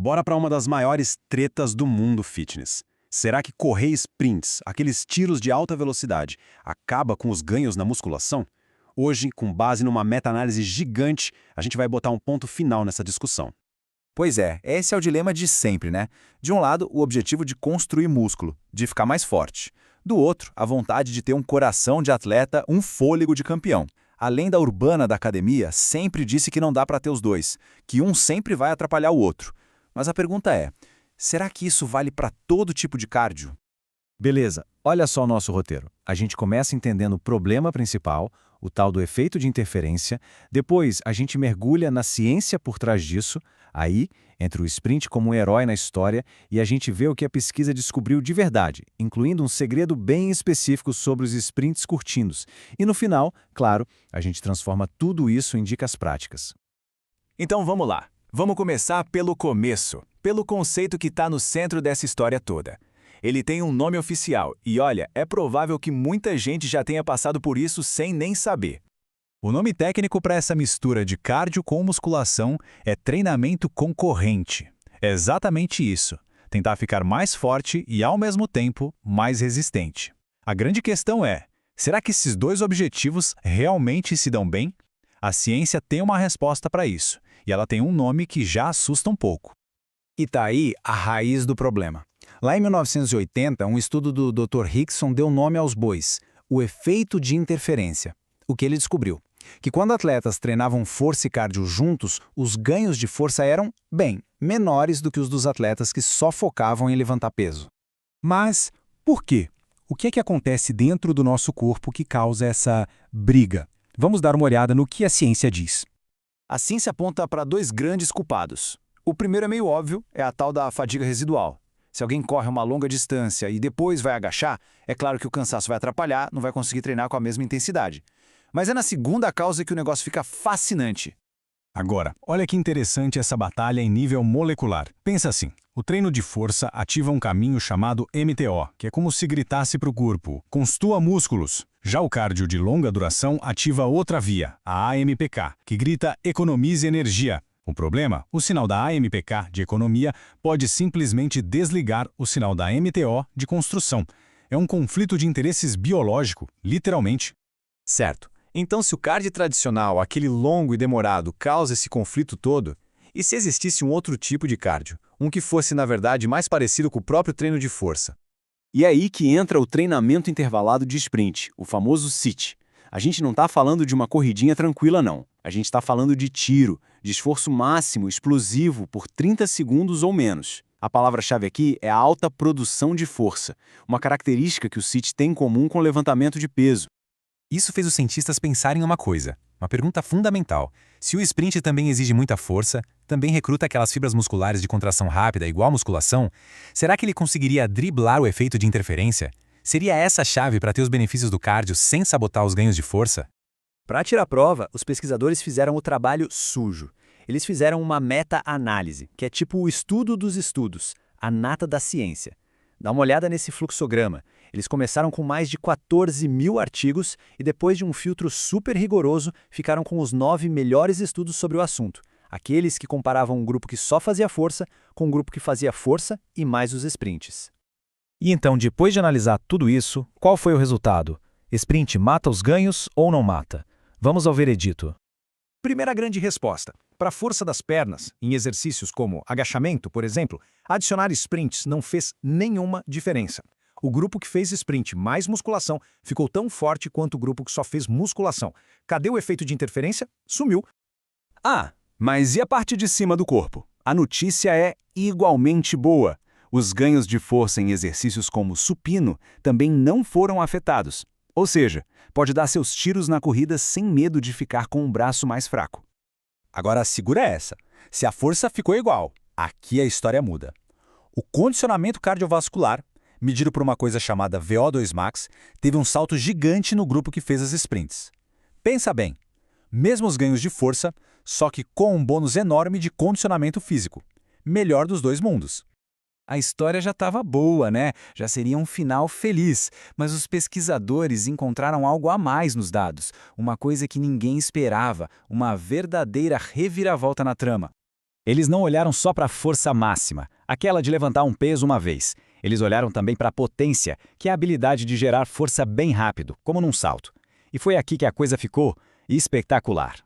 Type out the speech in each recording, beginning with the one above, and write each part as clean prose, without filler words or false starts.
bora para uma das maiores tretas do mundo fitness. Será que correr sprints, aqueles tiros de alta velocidade, acaba com os ganhos na musculação? Hoje, com base numa meta-análise gigante, a gente vai botar um ponto final nessa discussão. Pois é, esse é o dilema de sempre, né? De um lado, o objetivo de construir músculo, de ficar mais forte. Do outro, a vontade de ter um coração de atleta, um fôlego de campeão. A lenda urbana da academia sempre disse que não dá para ter os dois, que um sempre vai atrapalhar o outro. Mas a pergunta é, será que isso vale para todo tipo de cardio? Beleza, olha só o nosso roteiro. A gente começa entendendo o problema principal, o tal do efeito de interferência, depois a gente mergulha na ciência por trás disso, aí entra o sprint como um herói na história e a gente vê o que a pesquisa descobriu de verdade, incluindo um segredo bem específico sobre os sprints curtindos. E no final, claro, a gente transforma tudo isso em dicas práticas. Então vamos lá. Vamos começar pelo começo, pelo conceito que está no centro dessa história toda. Ele tem um nome oficial e, olha, é provável que muita gente já tenha passado por isso sem nem saber. O nome técnico para essa mistura de cardio com musculação é treinamento concorrente. É exatamente isso, tentar ficar mais forte e, ao mesmo tempo, mais resistente. A grande questão é, será que esses dois objetivos realmente se dão bem? A ciência tem uma resposta para isso, e ela tem um nome que já assusta um pouco. E tá aí a raiz do problema. Lá em 1980, um estudo do Dr. Hickson deu nome aos bois, o efeito de interferência. O que ele descobriu? Que quando atletas treinavam força e cardio juntos, os ganhos de força eram, bem, menores do que os dos atletas que só focavam em levantar peso. Mas por quê? O que é que acontece dentro do nosso corpo que causa essa briga? Vamos dar uma olhada no que a ciência diz. A ciência aponta para dois grandes culpados. O primeiro é meio óbvio, é a tal da fadiga residual. Se alguém corre uma longa distância e depois vai agachar, é claro que o cansaço vai atrapalhar, não vai conseguir treinar com a mesma intensidade. Mas é na segunda causa que o negócio fica fascinante. Agora, olha que interessante essa batalha em nível molecular. Pensa assim, o treino de força ativa um caminho chamado MTO, que é como se gritasse para o corpo, construa músculos. Já o cardio de longa duração ativa outra via, a AMPK, que grita economize energia. O problema, o sinal da AMPK de economia pode simplesmente desligar o sinal da MTO de construção. É um conflito de interesses biológico, literalmente. Certo. Então, se o cardio tradicional, aquele longo e demorado, causa esse conflito todo, e se existisse um outro tipo de cardio, um que fosse, na verdade, mais parecido com o próprio treino de força? E é aí que entra o treinamento intervalado de sprint, o famoso CIT. A gente não está falando de uma corridinha tranquila, não. A gente está falando de tiro, de esforço máximo, explosivo, por 30 segundos ou menos. A palavra-chave aqui é a alta produção de força, uma característica que o CIT tem em comum com o levantamento de peso. Isso fez os cientistas pensarem em uma coisa, uma pergunta fundamental. Se o sprint também exige muita força, também recruta aquelas fibras musculares de contração rápida igual a musculação, será que ele conseguiria driblar o efeito de interferência? Seria essa a chave para ter os benefícios do cardio sem sabotar os ganhos de força? Para tirar a prova, os pesquisadores fizeram o trabalho sujo. Eles fizeram uma meta-análise, que é tipo o estudo dos estudos, a nata da ciência. Dá uma olhada nesse fluxograma. Eles começaram com mais de 14 mil artigos e depois de um filtro super rigoroso, ficaram com os 9 melhores estudos sobre o assunto. Aqueles que comparavam um grupo que só fazia força com um grupo que fazia força e mais os sprints. E então, depois de analisar tudo isso, qual foi o resultado? Sprint mata os ganhos ou não mata? Vamos ao veredito. Primeira grande resposta. Para a força das pernas, em exercícios como agachamento, por exemplo, adicionar sprints não fez nenhuma diferença. O grupo que fez sprint mais musculação ficou tão forte quanto o grupo que só fez musculação. Cadê o efeito de interferência? Sumiu. Ah, mas e a parte de cima do corpo? A notícia é igualmente boa. Os ganhos de força em exercícios como supino também não foram afetados. Ou seja, pode dar seus tiros na corrida sem medo de ficar com um braço mais fraco. Agora segura essa. Se a força ficou igual, aqui a história muda. O condicionamento cardiovascular, medido por uma coisa chamada VO2 max, teve um salto gigante no grupo que fez as sprints. Pensa bem, mesmos ganhos de força, só que com um bônus enorme de condicionamento físico. Melhor dos dois mundos. A história já estava boa, né? Já seria um final feliz, mas os pesquisadores encontraram algo a mais nos dados, uma coisa que ninguém esperava, uma verdadeira reviravolta na trama. Eles não olharam só para a força máxima, aquela de levantar um peso uma vez. Eles olharam também para a potência, que é a habilidade de gerar força bem rápido, como num salto. E foi aqui que a coisa ficou espetacular.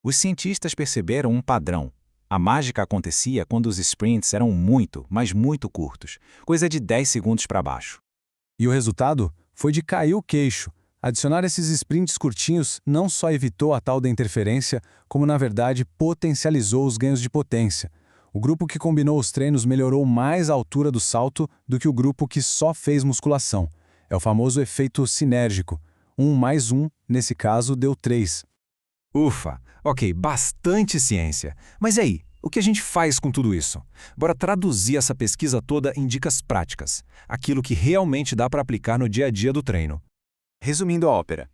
Os cientistas perceberam um padrão. A mágica acontecia quando os sprints eram muito, mas muito curtos, coisa de 10 segundos para baixo. E o resultado foi de cair o queixo. Adicionar esses sprints curtinhos não só evitou a tal da interferência, como na verdade potencializou os ganhos de potência. O grupo que combinou os treinos melhorou mais a altura do salto do que o grupo que só fez musculação. É o famoso efeito sinérgico. 1 mais 1, nesse caso, deu 3. Ufa, ok, bastante ciência. Mas e aí, o que a gente faz com tudo isso? Bora traduzir essa pesquisa toda em dicas práticas, aquilo que realmente dá para aplicar no dia a dia do treino. Resumindo a ópera.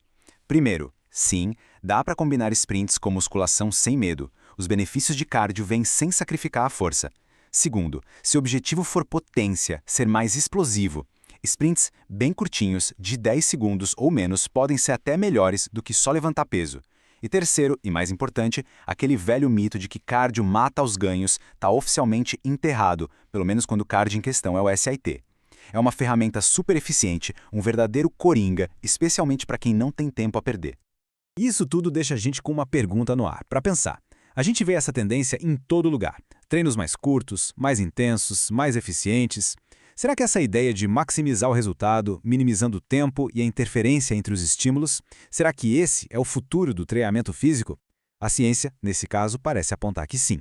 Primeiro, sim, dá para combinar sprints com musculação sem medo. Os benefícios de cardio vêm sem sacrificar a força. Segundo, se o objetivo for potência, ser mais explosivo, sprints bem curtinhos, de 10 segundos ou menos, podem ser até melhores do que só levantar peso. E terceiro, e mais importante, aquele velho mito de que cardio mata os ganhos está oficialmente enterrado, pelo menos quando o cardio em questão é o SIT. É uma ferramenta super eficiente, um verdadeiro coringa, especialmente para quem não tem tempo a perder. Isso tudo deixa a gente com uma pergunta no ar, para pensar. A gente vê essa tendência em todo lugar. Treinos mais curtos, mais intensos, mais eficientes. Será que essa ideia de maximizar o resultado, minimizando o tempo e a interferência entre os estímulos, será que esse é o futuro do treinamento físico? A ciência, nesse caso, parece apontar que sim.